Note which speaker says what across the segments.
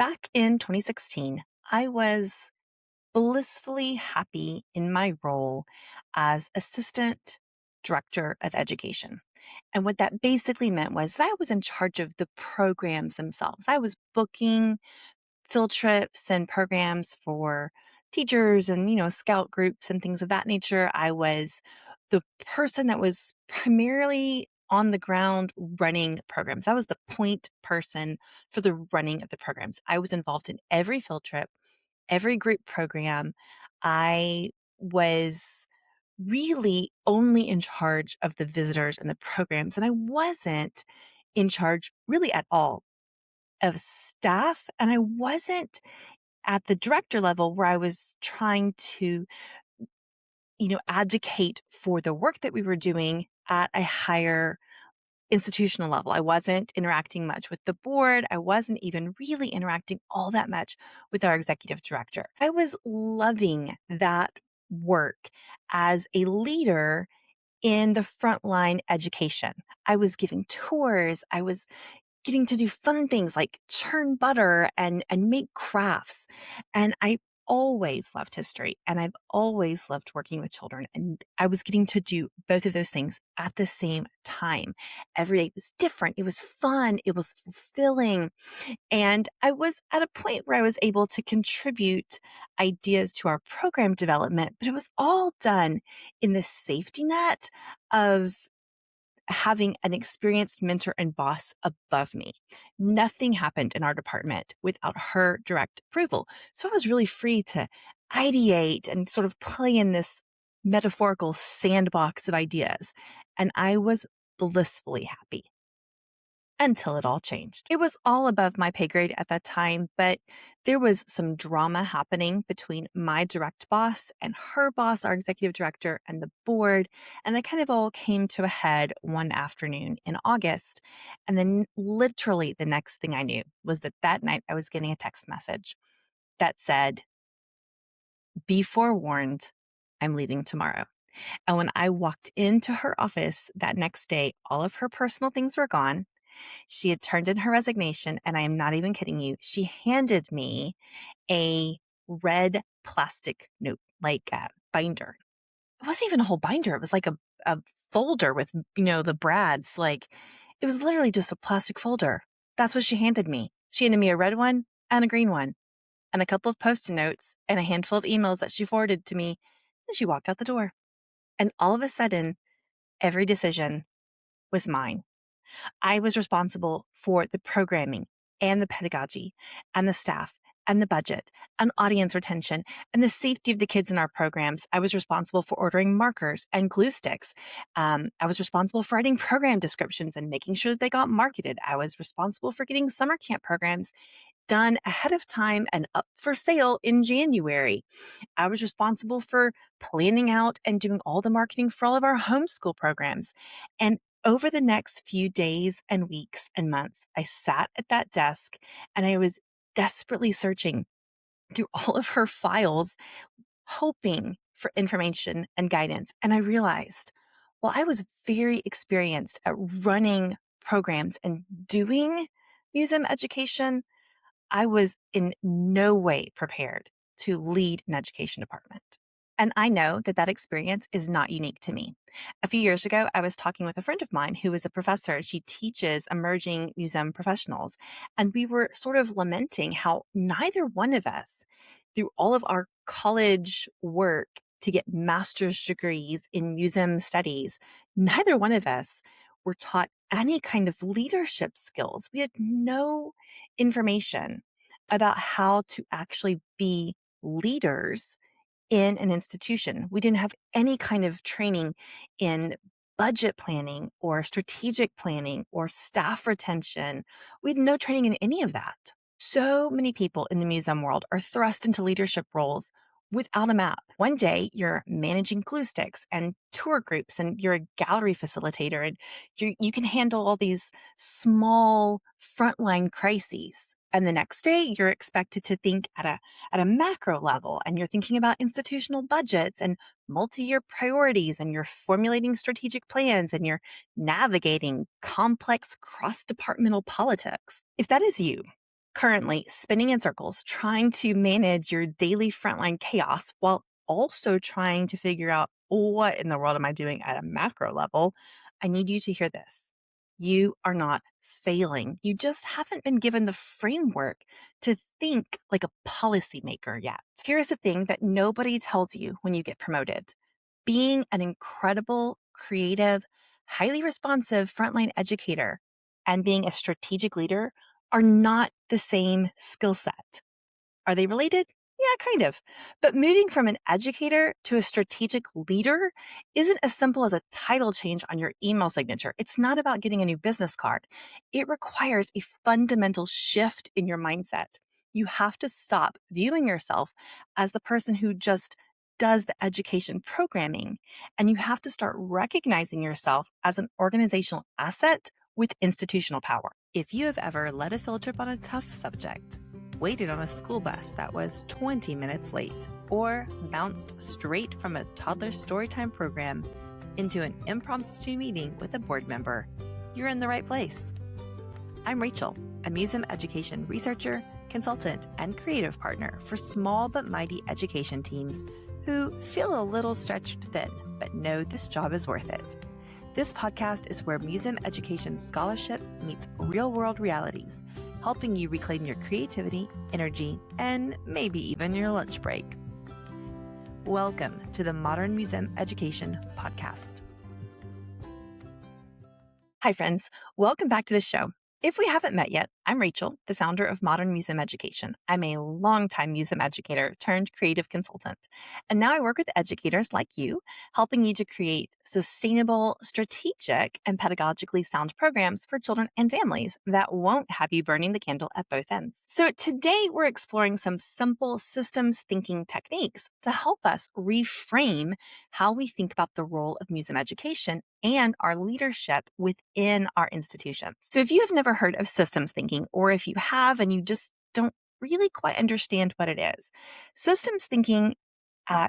Speaker 1: Back in 2016, I was blissfully happy in my role as assistant director of education. And what that basically meant was that I was in charge of the programs themselves. I was booking field trips and programs for teachers and, scout groups and things of that nature. I was the person that was primarily on the ground running programs. I was the point person for the running of the programs. I was involved in every field trip, every group program. I was really only in charge of the visitors and the programs, and I wasn't in charge really at all of staff. And I wasn't at the director level where I was trying to, advocate for the work that we were doing at a higher institutional level. I wasn't interacting much with the board. I wasn't even really interacting all that much with our executive director. I was loving that work as a leader in the frontline education. I was giving tours. I was getting to do fun things like churn butter and make crafts. And I always loved history and I've always loved working with children. And I was getting to do both of those things at the same time. Every day was different. It was fun. It was fulfilling. And I was at a point where I was able to contribute ideas to our program development, but it was all done in the safety net of having an experienced mentor and boss above me. Nothing happened in our department without her direct approval. So I was really free to ideate and sort of play in this metaphorical sandbox of ideas. And I was blissfully happy until it all changed. It was all above my pay grade at that time, but there was some drama happening between my direct boss and her boss, our executive director, and the board. And that kind of all came to a head one afternoon in August. And then literally the next thing I knew was that night I was getting a text message that said, "Be forewarned, I'm leaving tomorrow." And when I walked into her office that next day, all of her personal things were gone. She had turned in her resignation, and I am not even kidding you. She handed me a red plastic note, like a binder. It wasn't even a whole binder. It was like a folder with, the brads. Like it was literally just a plastic folder. That's what she handed me. She handed me a red one and a green one and a couple of post-it notes and a handful of emails that she forwarded to me. And she walked out the door. And all of a sudden, every decision was mine. I was responsible for the programming and the pedagogy and the staff and the budget and audience retention and the safety of the kids in our programs. I was responsible for ordering markers and glue sticks. I was responsible for writing program descriptions and making sure that they got marketed. I was responsible for getting summer camp programs done ahead of time and up for sale in January. I was responsible for planning out and doing all the marketing for all of our homeschool programs. And over the next few days and weeks and months, I sat at that desk and I was desperately searching through all of her files, hoping for information and guidance. And I realized, well, I was very experienced at running programs and doing museum education. I was in no way prepared to lead an education department. And I know that that experience is not unique to me. A few years ago, I was talking with a friend of mine who is a professor. She teaches emerging museum professionals. And we were sort of lamenting how neither one of us, through all of our college work to get master's degrees in museum studies, neither one of us were taught any kind of leadership skills. We had no information about how to actually be leaders in an institution. We didn't have any kind of training in budget planning or strategic planning or staff retention. We had no training in any of that. So many people in the museum world are thrust into leadership roles without a map. One day you're managing glue sticks and tour groups and you're a gallery facilitator and you can handle all these small frontline crises. And the next day you're expected to think at a macro level and you're thinking about institutional budgets and multi-year priorities and you're formulating strategic plans and you're navigating complex cross-departmental politics. If that is you, currently spinning in circles, trying to manage your daily frontline chaos while also trying to figure out what in the world am I doing at a macro level, I need you to hear this. You are not failing. You just haven't been given the framework to think like a policymaker yet. Here's the thing that nobody tells you when you get promoted. Being an incredible, creative, highly responsive frontline educator and being a strategic leader are not the same skill set. Are they related? Yeah, kind of. But moving from an educator to a strategic leader isn't as simple as a title change on your email signature. It's not about getting a new business card. It requires a fundamental shift in your mindset. You have to stop viewing yourself as the person who just does the education programming, and you have to start recognizing yourself as an organizational asset with institutional power. If you have ever led a field trip on a tough subject, waited on a school bus that was 20 minutes late, or bounced straight from a toddler storytime program into an impromptu meeting with a board member, you're in the right place. I'm Rachel, a museum education researcher, consultant, and creative partner for small but mighty education teams who feel a little stretched thin, but know this job is worth it. This podcast is where museum education scholarship meets real-world realities, helping you reclaim your creativity, energy, and maybe even your lunch break. Welcome to the Modern Museum Education Podcast. Hi, friends. Welcome back to the show. If we haven't met yet, I'm Rachel, the founder of Modern Museum Education. I'm a longtime museum educator turned creative consultant. And now I work with educators like you, helping you to create sustainable, strategic, and pedagogically sound programs for children and families that won't have you burning the candle at both ends. So today we're exploring some simple systems thinking techniques to help us reframe how we think about the role of museum education and our leadership within our institutions. So if you have never heard of systems thinking, or if you have and you just don't really quite understand what it is, systems thinking,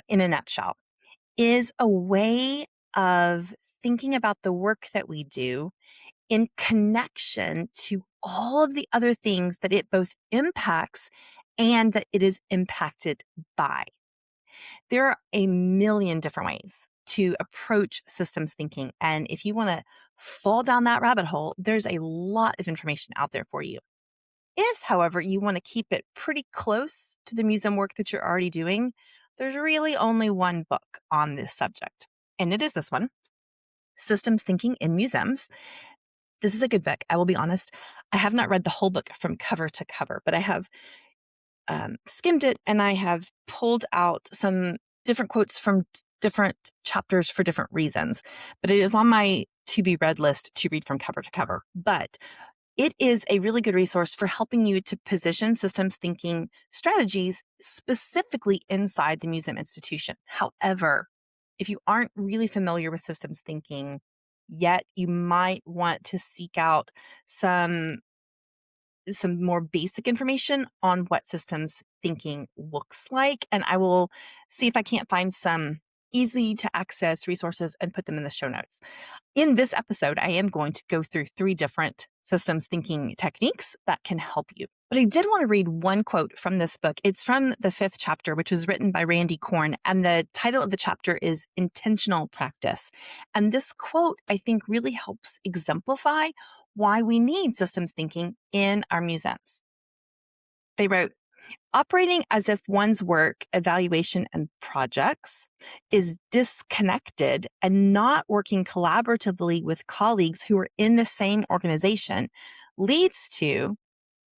Speaker 1: in a nutshell, is a way of thinking about the work that we do in connection to all of the other things that it both impacts and that it is impacted by. There are a million different ways to approach systems thinking. And if you want to fall down that rabbit hole, there's a lot of information out there for you. If, however, you want to keep it pretty close to the museum work that you're already doing, there's really only one book on this subject. And it is this one, Systems Thinking in Museums. This is a good book. I will be honest. I have not read the whole book from cover to cover, but I have skimmed it and I have pulled out some different quotes from different chapters for different reasons. But it is on my to be read list to read from cover to cover. But it is a really good resource for helping you to position systems thinking strategies specifically inside the museum institution. However, if you aren't really familiar with systems thinking yet, you might want to seek out some more basic information on what systems thinking looks like. And I will see if I can't find some easy to access resources and put them in the show notes. In this episode, I am going to go through 3 different systems thinking techniques that can help you. But I did want to read one quote from this book. It's from the 5th chapter, which was written by Randy Korn. And the title of the chapter is Intentional Practice. And this quote, I think, really helps exemplify why we need systems thinking in our museums. They wrote, operating as if one's work, evaluation, and projects is disconnected and not working collaboratively with colleagues who are in the same organization leads to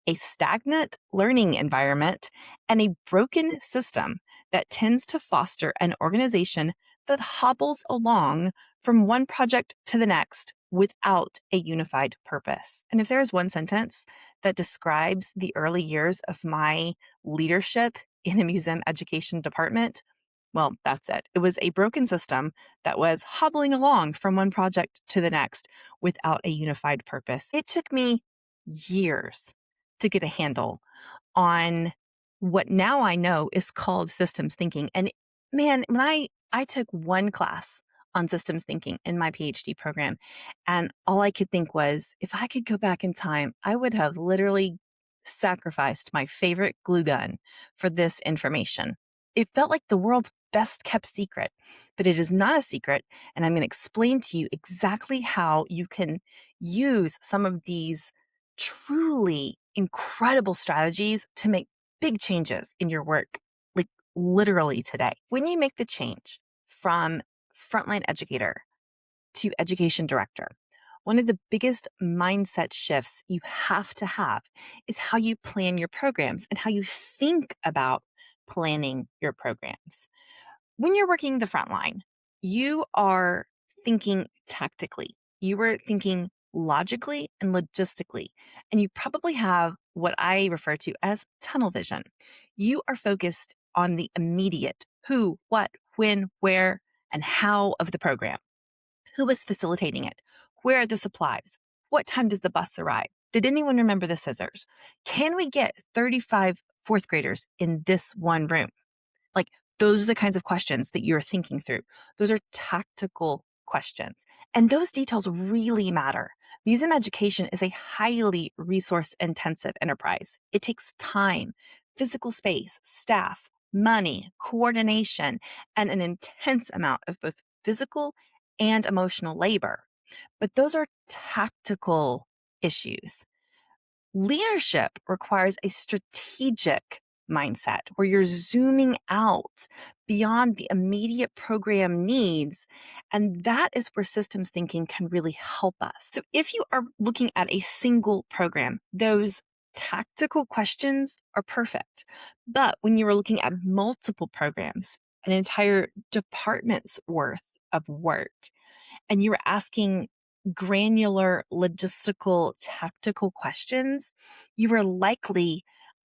Speaker 1: a stagnant learning environment and a broken system that tends to foster an organization that hobbles along from one project to the next without a unified purpose. And if there is one sentence that describes the early years of my leadership in the museum education department, well, that's it. It was a broken system that was hobbling along from one project to the next without a unified purpose. It took me years to get a handle on what now I know is called systems thinking. And man, when I took one class on systems thinking in my PhD program, and all I could think was, if I could go back in time, I would have literally sacrificed my favorite glue gun for this information. It felt like the world's best kept secret, but it is not a secret. And I'm going to explain to you exactly how you can use some of these truly incredible strategies to make big changes in your work, like literally today. When you make the change from frontline educator to education director, one of the biggest mindset shifts you have to have is how you plan your programs and how you think about planning your programs. When you're working the front line, you are thinking tactically. You are thinking logically and logistically, and you probably have what I refer to as tunnel vision. You are focused on the immediate who, what, when, where, and how of the program. Who is facilitating it? Where are the supplies? What time does the bus arrive? Did anyone remember the scissors? Can we get 35 fourth graders in this one room? Like, those are the kinds of questions that you're thinking through. Those are tactical questions. And those details really matter. Museum education is a highly resource intensive enterprise. It takes time, physical space, staff, money, coordination, and an intense amount of both physical and emotional labor. But those are tactical issues. Leadership requires a strategic mindset where you're zooming out beyond the immediate program needs. And that is where systems thinking can really help us. So if you are looking at a single program, those tactical questions are perfect. But when you are looking at multiple programs, an entire department's worth of work, and you were asking granular, logistical, tactical questions, you are likely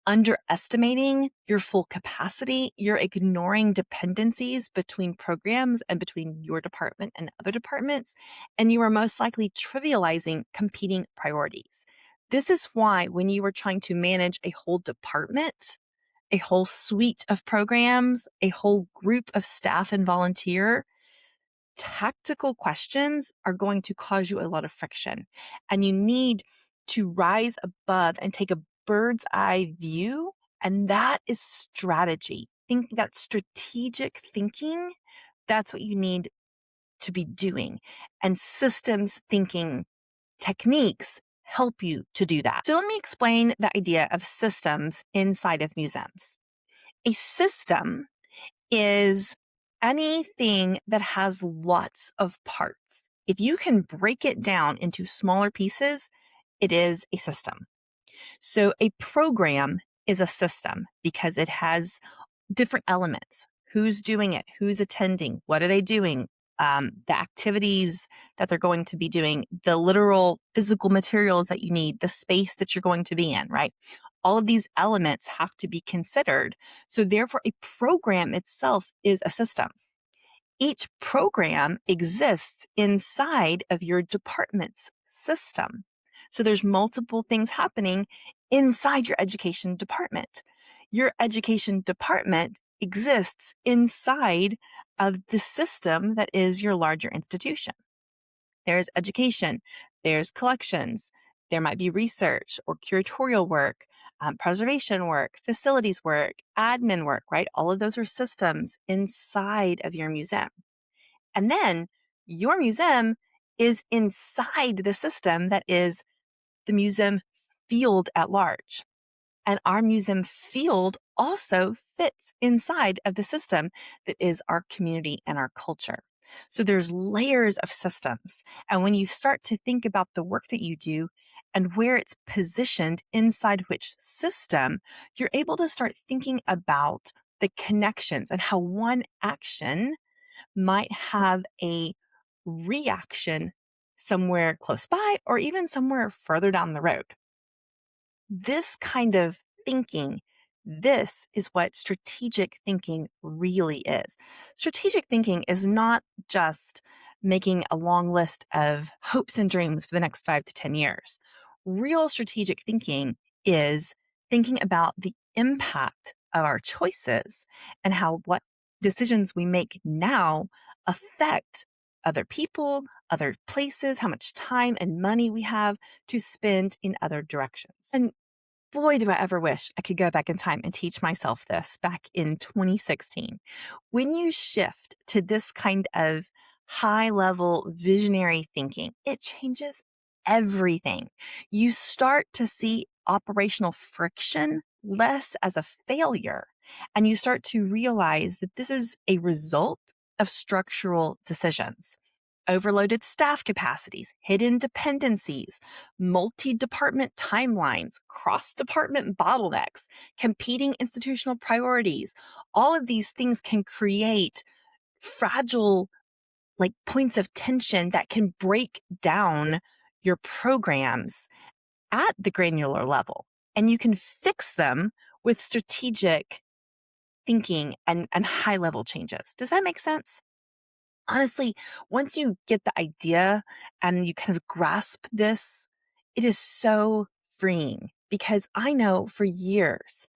Speaker 1: underestimating your full capacity. You're ignoring dependencies between programs and between your department and other departments, and you are most likely trivializing competing priorities. This is why when you are trying to manage a whole department, a whole suite of programs, a whole group of staff and volunteer, tactical questions are going to cause you a lot of friction. And you need to rise above and take a bird's eye view. And that is strategy. Think that strategic thinking, that's what you need to be doing. And systems thinking techniques help you to do that. So let me explain the idea of systems inside of museums. A system is anything that has lots of parts. If you can break it down into smaller pieces, it is a system. So a program is a system because it has different elements. Who's doing it? Who's attending? What are they doing? The activities that they're going to be doing, the literal physical materials that you need, the space that you're going to be in, right? All of these elements have to be considered. So therefore, a program itself is a system. Each program exists inside of your department's system. So there's multiple things happening inside your education department. Your education department exists inside of the system that is your larger institution. There's education, there's collections, there might be research or curatorial work, preservation work, facilities work, admin work, right? All of those are systems inside of your museum. And then your museum is inside the system that is the museum field at large. And our museum field also fits inside of the system that is our community and our culture. So there's layers of systems. And when you start to think about the work that you do and where it's positioned inside which system, you're able to start thinking about the connections and how one action might have a reaction somewhere close by or even somewhere further down the road. This kind of thinking, this is what strategic thinking really is. Strategic thinking is not just making a long list of hopes and dreams for the next 5 to 10 years. Real strategic thinking is thinking about the impact of our choices and how what decisions we make now affect other people, other places, how much time and money we have to spend in other directions. And boy, do I ever wish I could go back in time and teach myself this back in 2016. When you shift to this kind of high level visionary thinking, it changes everything. You start to see operational friction less as a failure, and you start to realize that this is a result of structural decisions. Overloaded staff capacities, hidden dependencies, multi department timelines, cross department bottlenecks, competing institutional priorities. All of these things can create fragile, like points of tension that can break down your programs at the granular level. And you can fix them with strategic thinking and high level changes. Does that make sense? Honestly, once you get the idea and you kind of grasp this, it is so freeing because I know for years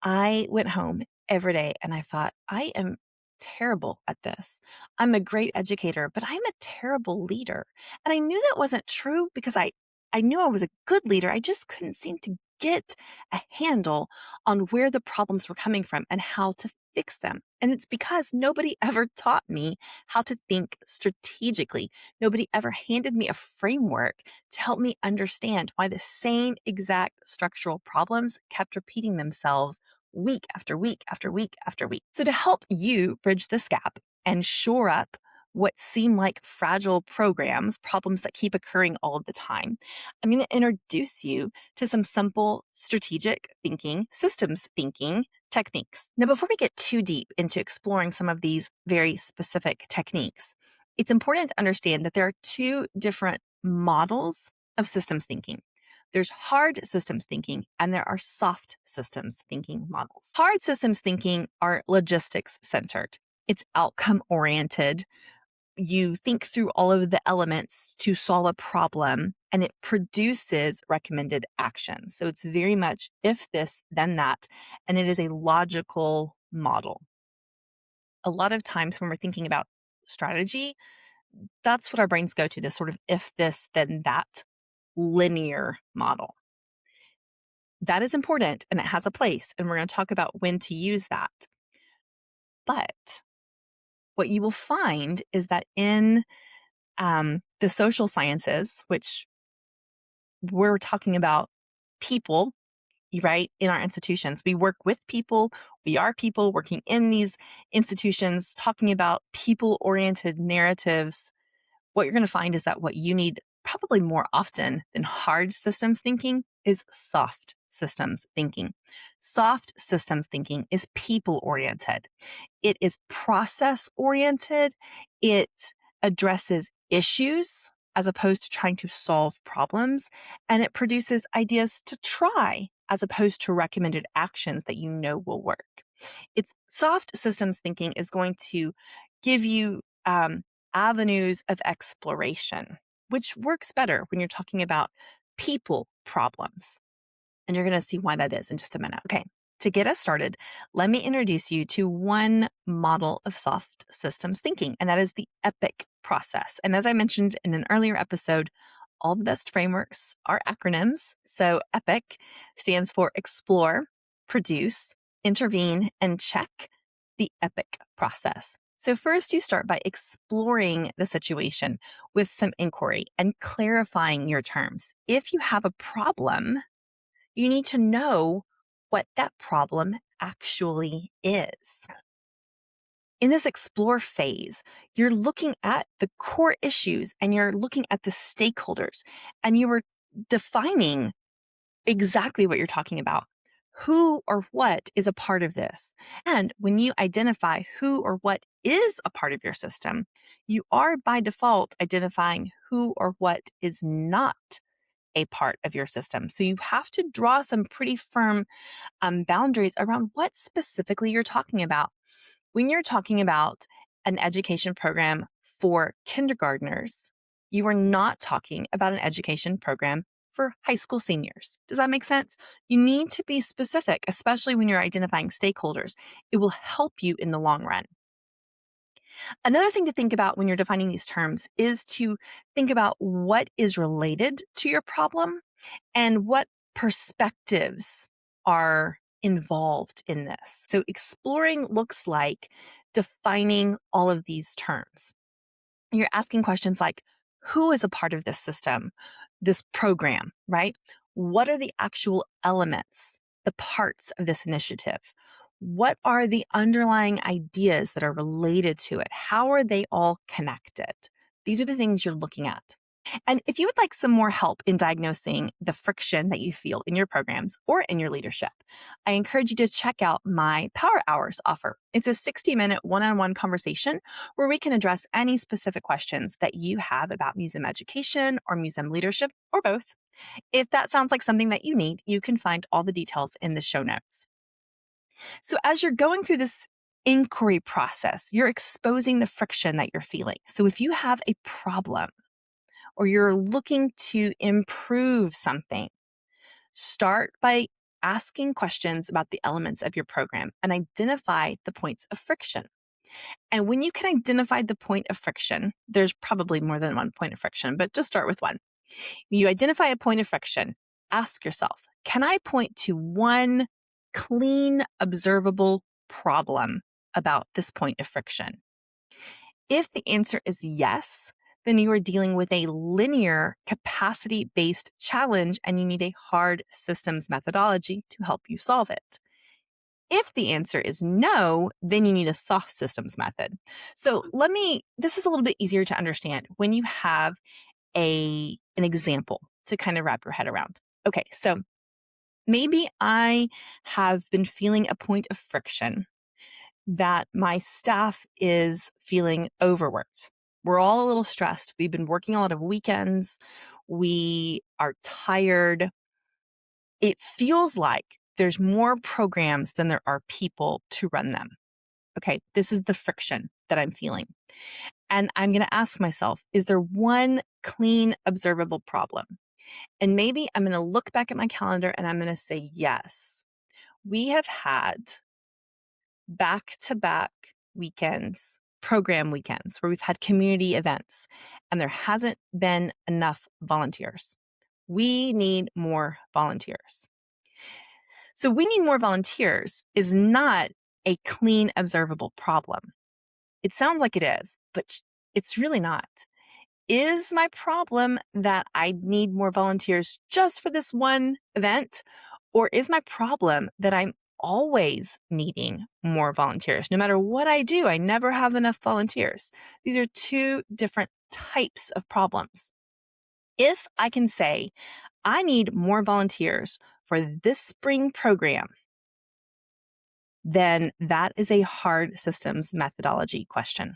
Speaker 1: I went home every day and I thought, I am terrible at this. I'm a great educator, but I'm a terrible leader. And I knew that wasn't true because I knew I was a good leader. I just couldn't seem to get a handle on where the problems were coming from and how to fix them. And it's because nobody ever taught me how to think strategically. Nobody ever handed me a framework to help me understand why the same exact structural problems kept repeating themselves week after week after week after week. So to help you bridge this gap and shore up what seem like fragile programs, problems that keep occurring all of the time, I'm going to introduce you to some simple strategic thinking, systems thinking techniques. Now, before we get too deep into exploring some of these very specific techniques, it's important to understand that there are two different models of systems thinking. There's hard systems thinking and there are soft systems thinking models. Hard systems thinking are logistics centered. It's outcome oriented. You think through all of the elements to solve a problem and it produces recommended actions. So it's very much if this, then that, and it is a logical model. A lot of times when we're thinking about strategy, that's what our brains go to, this sort of if this, then that linear model. That is important and it has a place, and we're going to talk about when to use that. But what you will find is that in the social sciences, which we're talking about people, right, in our institutions, we work with people, we are people working in these institutions, talking about people oriented narratives. What you're going to find is that what you need probably more often than hard systems thinking is soft systems thinking. Soft systems thinking is people oriented. It is process oriented. It addresses issues as opposed to trying to solve problems. And it produces ideas to try as opposed to recommended actions that you know will work. It's soft systems thinking is going to give you avenues of exploration, which works better when you're talking about people problems. And you're going to see why that is in just a minute. Okay. To get us started, let me introduce you to one model of soft systems thinking, and that is the EPIC process. And as I mentioned in an earlier episode, all the best frameworks are acronyms. So EPIC stands for explore, produce, intervene, and check, the EPIC process. So first you start by exploring the situation with some inquiry and clarifying your terms. If you have a problem, you need to know what that problem actually is. In this explore phase, you're looking at the core issues and you're looking at the stakeholders and you are defining exactly what you're talking about. Who or what is a part of this? And when you identify who or what is a part of your system, you are by default identifying who or what is not a part of your system. So you have to draw some pretty firm boundaries around what specifically you're talking about. When you're talking about an education program for kindergartners, you are not talking about an education program for high school seniors. Does that make sense? You need to be specific, especially when you're identifying stakeholders. It will help you in the long run. Another thing to think about when you're defining these terms is to think about what is related to your problem and what perspectives are involved in this. So exploring looks like defining all of these terms. You're asking questions like, who is a part of this system, this program, right? What are the actual elements, the parts of this initiative? What are the underlying ideas that are related to it? How are they all connected? These are the things you're looking at. And if you would like some more help in diagnosing the friction that you feel in your programs or in your leadership, I encourage you to check out my Power Hours offer. It's a 60-minute one-on-one conversation where we can address any specific questions that you have about museum education or museum leadership or both. If that sounds like something that you need, you can find all the details in the show notes. So as you're going through this inquiry process, you're exposing the friction that you're feeling. So if you have a problem, or you're looking to improve something, start by asking questions about the elements of your program and identify the points of friction. And when you can identify the point of friction, there's probably more than one point of friction, but just start with one. You identify a point of friction, ask yourself, can I point to one clean, observable problem about this point of friction? If the answer is yes, then you are dealing with a linear capacity-based challenge and you need a hard systems methodology to help you solve it. If the answer is no, then you need a soft systems method. So this is a little bit easier to understand when you have an example to kind of wrap your head around. Okay, so maybe I have been feeling a point of friction that my staff is feeling overworked. We're all a little stressed. We've been working a lot of weekends. We are tired. It feels like there's more programs than there are people to run them. Okay, this is the friction that I'm feeling. And I'm going to ask myself, is there one clean, observable problem? And maybe I'm going to look back at my calendar and I'm going to say, yes, we have had back-to-back weekends, program weekends, where we've had community events, and there hasn't been enough volunteers. We need more volunteers. So we need more volunteers is not a clean, observable problem. It sounds like it is, but it's really not. Is my problem that I need more volunteers just for this one event? Or is my problem that I'm always needing more volunteers? No matter what I do, I never have enough volunteers. These are two different types of problems. If I can say, I need more volunteers for this spring program, then that is a hard systems methodology question.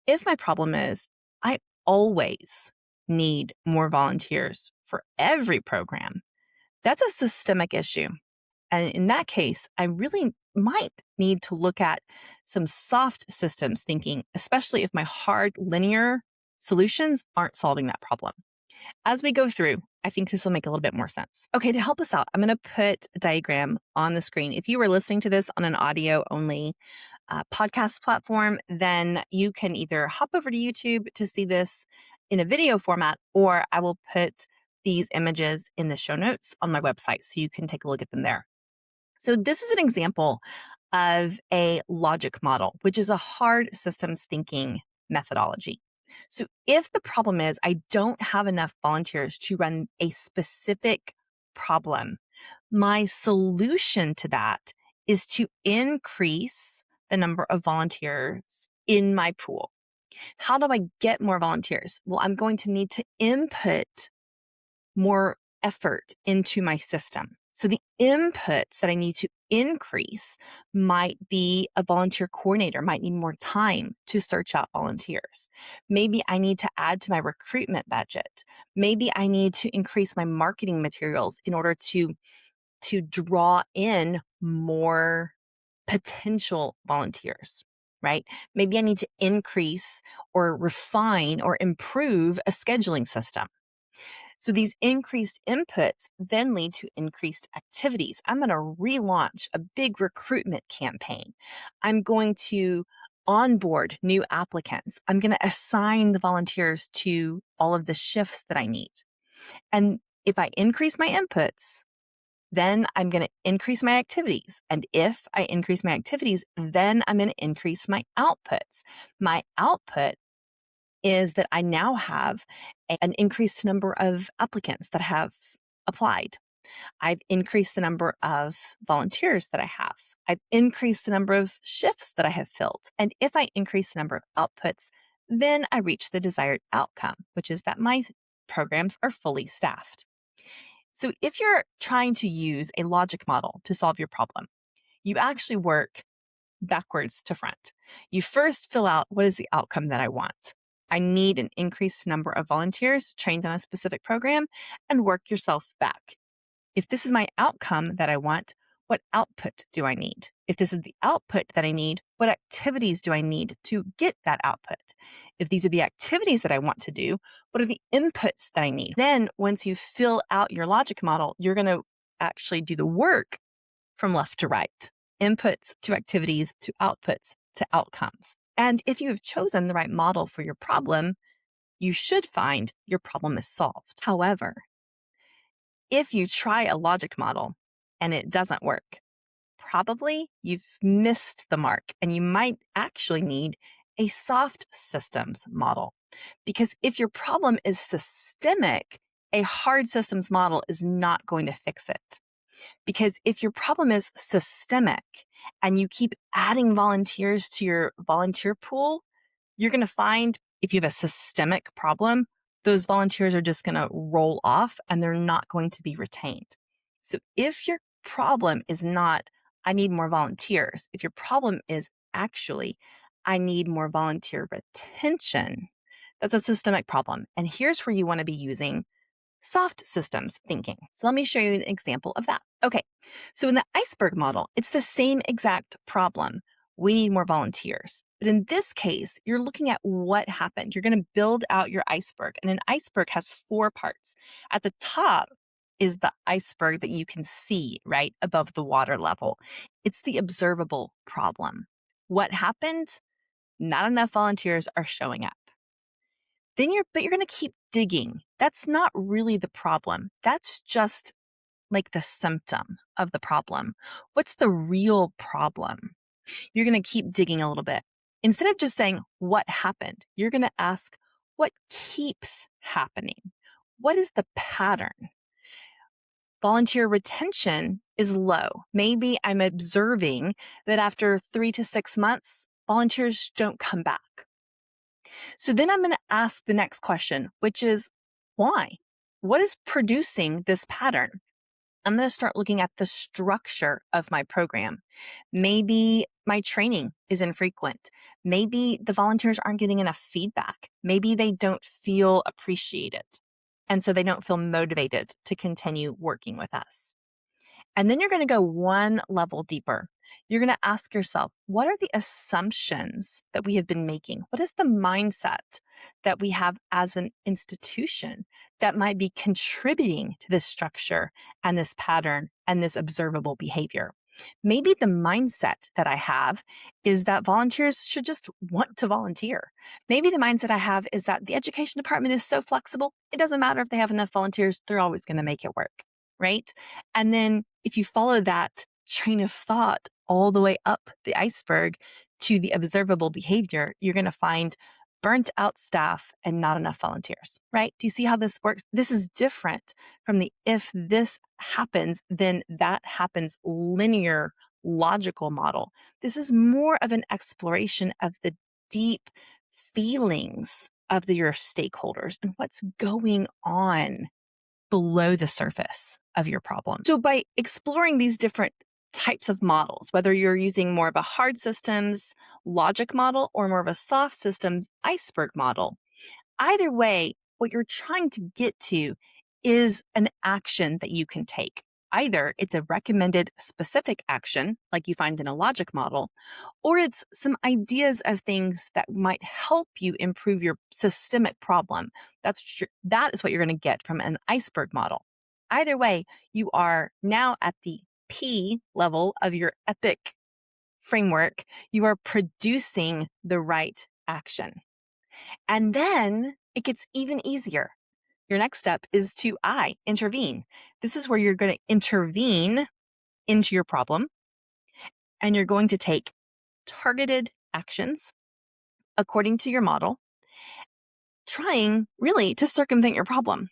Speaker 1: If my problem is, I always need more volunteers for every program, that's a systemic issue. And in that case, I really might need to look at some soft systems thinking, especially if my hard linear solutions aren't solving that problem. As we go through, I think this will make a little bit more sense. Okay, to help us out, I'm going to put a diagram on the screen. If you were listening to this on an audio only podcast platform, then you can either hop over to YouTube to see this in a video format, or I will put these images in the show notes on my website so you can take a look at them there. So this is an example of a logic model, which is a hard systems thinking methodology. So if the problem is I don't have enough volunteers to run a specific problem, my solution to that is to increase the number of volunteers in my pool. How do I get more volunteers? Well, I'm going to need to input more effort into my system. So the inputs that I need to increase might be a volunteer coordinator, might need more time to search out volunteers. Maybe I need to add to my recruitment budget. Maybe I need to increase my marketing materials in order to draw in more potential volunteers, right? Maybe I need to increase or refine or improve a scheduling system. So these increased inputs then lead to increased activities. I'm going to relaunch a big recruitment campaign. I'm going to onboard new applicants. I'm going to assign the volunteers to all of the shifts that I need. And if I increase my inputs, Then I'm going to increase my activities. And if I increase my activities, then I'm going to increase my outputs. My output is that I now have an increased number of applicants that have applied. I've increased the number of volunteers that I have. I've increased the number of shifts that I have filled. And if I increase the number of outputs, then I reach the desired outcome, which is that my programs are fully staffed. So if you're trying to use a logic model to solve your problem, you actually work backwards to front. You first fill out, what is the outcome that I want? I need an increased number of volunteers trained on a specific program, and work yourself back. If this is my outcome that I want, what output do I need? If this is the output that I need, what activities do I need to get that output? If these are the activities that I want to do, what are the inputs that I need? Then once you fill out your logic model, you're going to actually do the work from left to right. Inputs to activities to outputs to outcomes. And if you have chosen the right model for your problem, you should find your problem is solved. However, if you try a logic model and it doesn't work, probably you've missed the mark and you might actually need a soft systems model. Because if your problem is systemic, a hard systems model is not going to fix it. Because if your problem is systemic and you keep adding volunteers to your volunteer pool, you're going to find if you have a systemic problem, those volunteers are just going to roll off and they're not going to be retained. So if your problem is not, I need more volunteers, if your problem is actually, I need more volunteer retention, that's a systemic problem. And here's where you want to be using soft systems thinking. So let me show you an example of that. Okay, so in the iceberg model, it's the same exact problem. We need more volunteers. But in this case, you're looking at what happened. You're going to build out your iceberg, and an iceberg has 4 parts. At the top is the iceberg that you can see right above the water level. It's the observable problem. What happened? Not enough volunteers are showing up. But you're going to keep digging. That's not really the problem. That's just like the symptom of the problem. What's the real problem? You're going to keep digging a little bit. Instead of just saying what happened, you're going to ask what keeps happening? What is the pattern? Volunteer retention is low. Maybe I'm observing that after 3 to 6 months, volunteers don't come back. So then I'm going to ask the next question, which is why? What is producing this pattern? I'm going to start looking at the structure of my program. Maybe my training is infrequent. Maybe the volunteers aren't getting enough feedback. Maybe they don't feel appreciated. And so they don't feel motivated to continue working with us. And then you're going to go one level deeper. You're going to ask yourself, what are the assumptions that we have been making? What is the mindset that we have as an institution that might be contributing to this structure and this pattern and this observable behavior? Maybe the mindset that I have is that volunteers should just want to volunteer. Maybe the mindset I have is that the education department is so flexible, it doesn't matter if they have enough volunteers, they're always going to make it work, right? And then if you follow that train of thought all the way up the iceberg to the observable behavior, you're going to find burnt out staff and not enough volunteers, right? Do you see how this works? This is different from the if this happens, then that happens linear logical model. This is more of an exploration of the deep feelings of your stakeholders and what's going on below the surface of your problem. So by exploring these different types of models, whether you're using more of a hard systems logic model or more of a soft systems iceberg model, either way, what you're trying to get to is an action that you can take. Either it's a recommended specific action, like you find in a logic model, or it's some ideas of things that might help you improve your systemic problem. That is what you're going to get from an iceberg model. Either way, you are now at the P level of your EPIC framework. You are producing the right action. And then it gets even easier Your next step is to intervene. This is where you're going to intervene into your problem, and you're going to take targeted actions according to your model, trying really to circumvent your problem.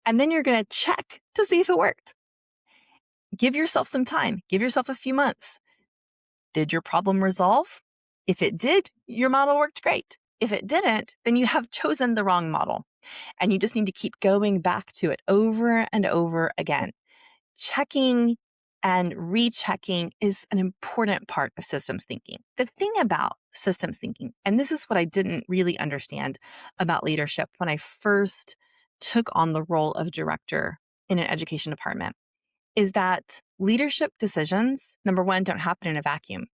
Speaker 1: And then you're going to check to see if it worked. Give yourself some time. Give yourself a few months. Did your problem resolve? If it did, your model worked great. If it didn't, then you have chosen the wrong model. And you just need to keep going back to it over and over again. Checking and rechecking is an important part of systems thinking. The thing about systems thinking, and this is what I didn't really understand about leadership when I first took on the role of director in an education department, is that leadership decisions, number one, don't happen in a vacuum.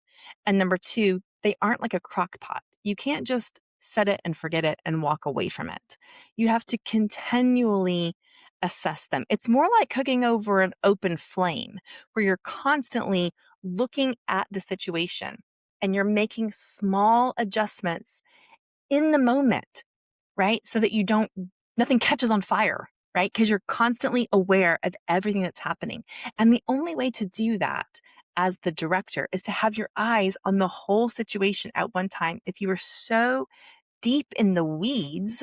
Speaker 1: And number two, they aren't like a crock pot. You can't just set it and forget it and walk away from it. You have to continually assess them. It's more like cooking over an open flame where you're constantly looking at the situation and you're making small adjustments in the moment, right? So that nothing catches on fire, right? Because you're constantly aware of everything that's happening. And the only way to do that as the director is to have your eyes on the whole situation at one time. If you are so deep in the weeds,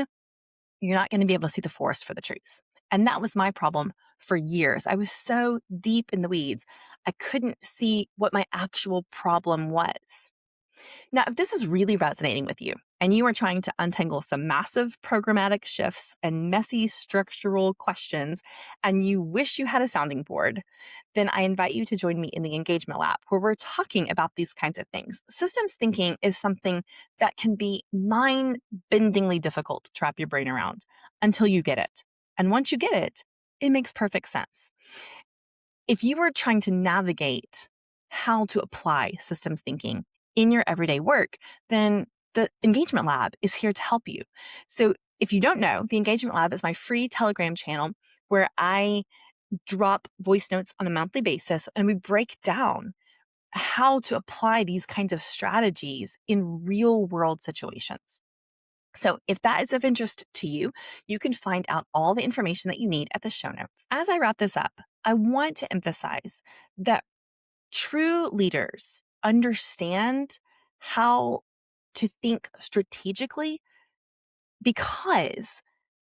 Speaker 1: you're not going to be able to see the forest for the trees. And that was my problem for years. I was so deep in the weeds, I couldn't see what my actual problem was. Now, if this is really resonating with you and you are trying to untangle some massive programmatic shifts and messy structural questions, and you wish you had a sounding board, then I invite you to join me in the Engagement Lab, where we're talking about these kinds of things. Systems thinking is something that can be mind-bendingly difficult to wrap your brain around until you get it. And once you get it, it makes perfect sense. If you are trying to navigate how to apply systems thinking in your everyday work, then the Engagement Lab is here to help you. So if you don't know, the Engagement Lab is my free Telegram channel where I drop voice notes on a monthly basis and we break down how to apply these kinds of strategies in real world situations. So if that is of interest to you, you can find out all the information that you need at the show notes. As I wrap this up, I want to emphasize that true leaders understand how to think strategically, because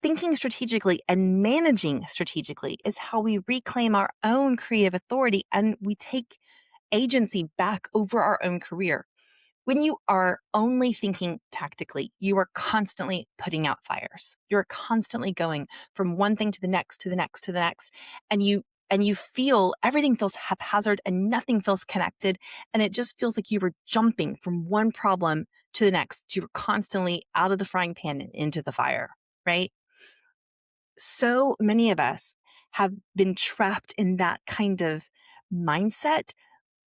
Speaker 1: thinking strategically and managing strategically is how we reclaim our own creative authority and we take agency back over our own career. When you are only thinking tactically, you are constantly putting out fires. You're constantly going from one thing to the next, to the next, to the next. And you feel everything feels haphazard and nothing feels connected. And it just feels like you were jumping from one problem to the next. You were constantly out of the frying pan and into the fire, right? So many of us have been trapped in that kind of mindset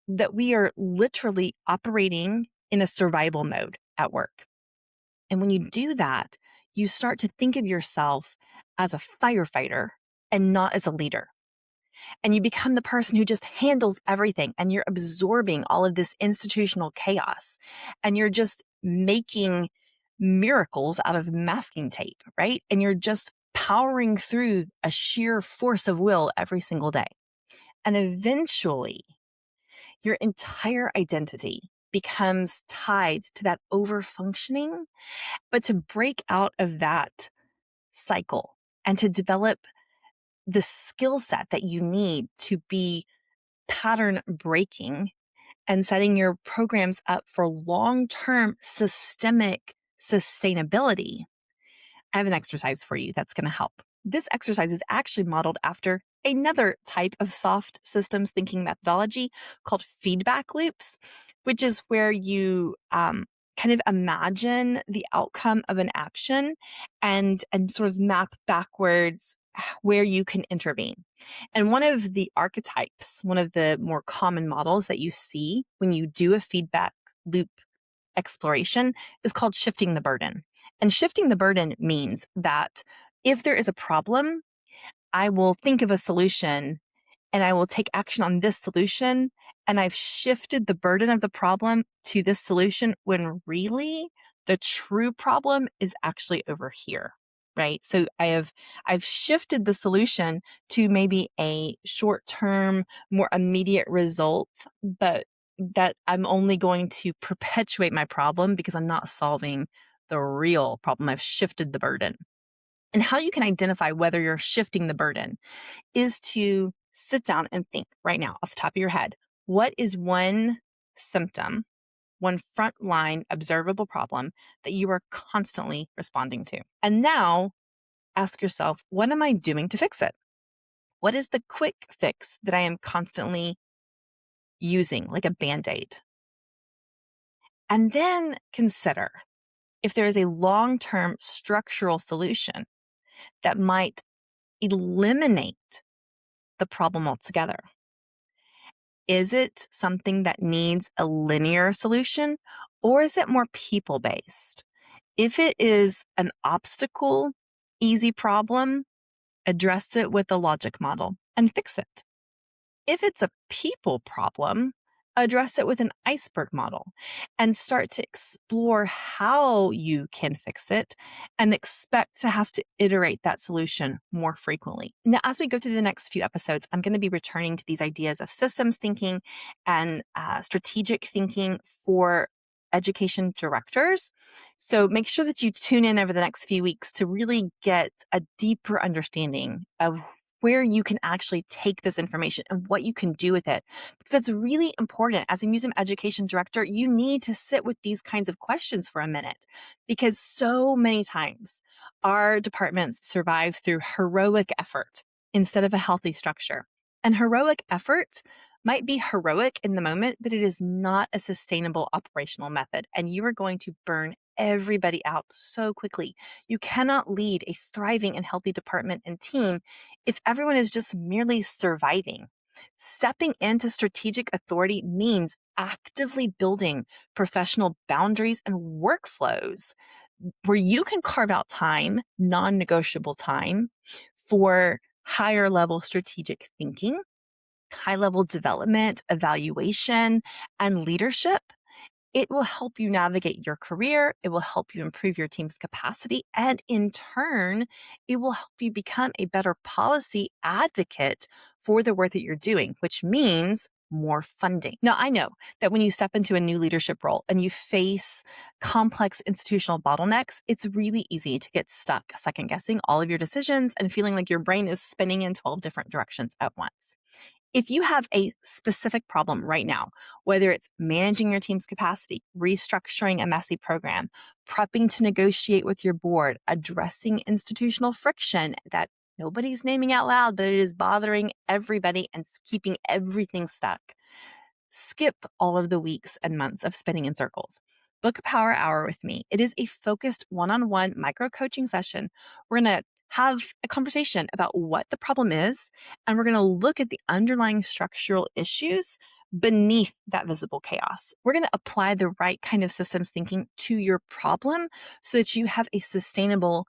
Speaker 1: that we are literally operating in a survival mode at work. And when you do that, you start to think of yourself as a firefighter and not as a leader. And you become the person who just handles everything and you're absorbing all of this institutional chaos and you're just making miracles out of masking tape, right? And you're just powering through a sheer force of will every single day. And eventually, your entire identity becomes tied to that overfunctioning. But to break out of that cycle and to develop the skill set that you need to be pattern breaking and setting your programs up for long-term systemic sustainability, I have an exercise for you that's going to help. This exercise is actually modeled after another type of soft systems thinking methodology called feedback loops, which is where you kind of imagine the outcome of an action and sort of map backwards where you can intervene. And one of the archetypes, one of the more common models that you see when you do a feedback loop exploration is called shifting the burden. And shifting the burden means that if there is a problem, I will think of a solution and I will take action on this solution. And I've shifted the burden of the problem to this solution when really the true problem is actually over here. right? So I've shifted the solution to maybe a short-term, more immediate result, but that I'm only going to perpetuate my problem because I'm not solving the real problem. I've shifted the burden. And how you can identify whether you're shifting the burden is to sit down and think right now off the top of your head, what is one symptom, one frontline observable problem that you are constantly responding to? And now ask yourself, what am I doing to fix it? What is the quick fix that I am constantly using, like a Band-Aid? And then consider if there is a long-term structural solution that might eliminate the problem altogether. Is it something that needs a linear solution, or is it more people-based? If it is an obstacle, easy problem, address it with a logic model and fix it. If it's a people problem, address it with an iceberg model and start to explore how you can fix it and expect to have to iterate that solution more frequently. Now, as we go through the next few episodes, I'm going to be returning to these ideas of systems thinking and strategic thinking for education directors. So make sure that you tune in over the next few weeks to really get a deeper understanding of where you can actually take this information and what you can do with it. Because it's really important. As a museum education director, you need to sit with these kinds of questions for a minute, because so many times our departments survive through heroic effort instead of a healthy structure. And heroic effort might be heroic in the moment, but it is not a sustainable operational method. And you are going to burn everybody out so quickly. You cannot lead a thriving and healthy department and team if everyone is just merely surviving. Stepping into strategic authority means actively building professional boundaries and workflows where you can carve out time, non-negotiable time, for higher level strategic thinking, high level development, evaluation, and leadership. It will help you navigate your career. It will help you improve your team's capacity. And in turn, it will help you become a better policy advocate for the work that you're doing, which means more funding. Now, I know that when you step into a new leadership role and you face complex institutional bottlenecks, it's really easy to get stuck second guessing all of your decisions and feeling like your brain is spinning in 12 different directions at once. If you have a specific problem right now, whether it's managing your team's capacity, restructuring a messy program, prepping to negotiate with your board, addressing institutional friction that nobody's naming out loud, but it is bothering everybody and keeping everything stuck, skip all of the weeks and months of spinning in circles. Book a power hour with me. It is a focused one-on-one micro coaching session. We're going to have a conversation about what the problem is, and we're going to look at the underlying structural issues beneath that visible chaos. We're going to apply the right kind of systems thinking to your problem so that you have a sustainable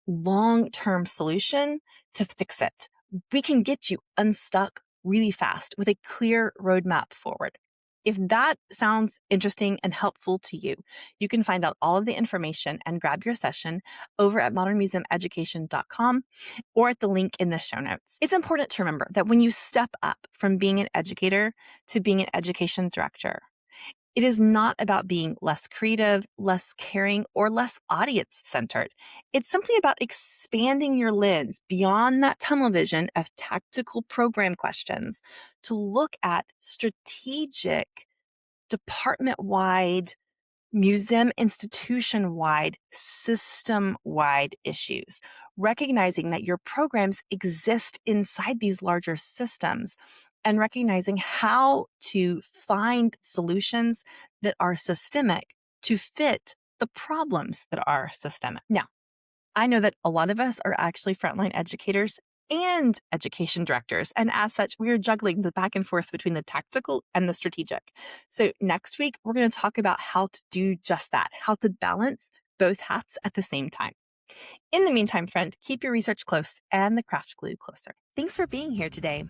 Speaker 1: long-term solution to fix it. We can get you unstuck really fast with a clear roadmap forward. If that sounds interesting and helpful to you, you can find out all of the information and grab your session over at modernmuseumeducation.com or at the link in the show notes. It's important to remember that when you step up from being an educator to being an education director, it is not about being less creative, less caring, or less audience-centered. It's simply about expanding your lens beyond that tunnel vision of tactical program questions to look at strategic, department-wide, museum institution-wide, system-wide issues, recognizing that your programs exist inside these larger systems and recognizing how to find solutions that are systemic to fit the problems that are systemic. Now, I know that a lot of us are actually frontline educators and education directors. And as such, we are juggling the back and forth between the tactical and the strategic. So next week, we're going to talk about how to do just that, how to balance both hats at the same time. In the meantime, friend, keep your research close and the craft glue closer. Thanks for being here today.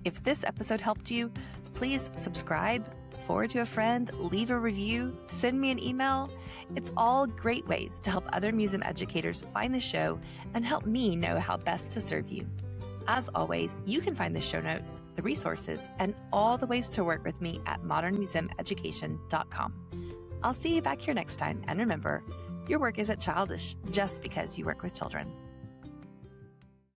Speaker 1: If this episode helped you, please subscribe, forward to a friend, leave a review, send me an email. It's all great ways to help other museum educators find the show and help me know how best to serve you. As always, you can find the show notes, the resources, and all the ways to work with me at modernmuseumeducation.com. I'll see you back here next time, and remember, your work isn't childish just because you work with children.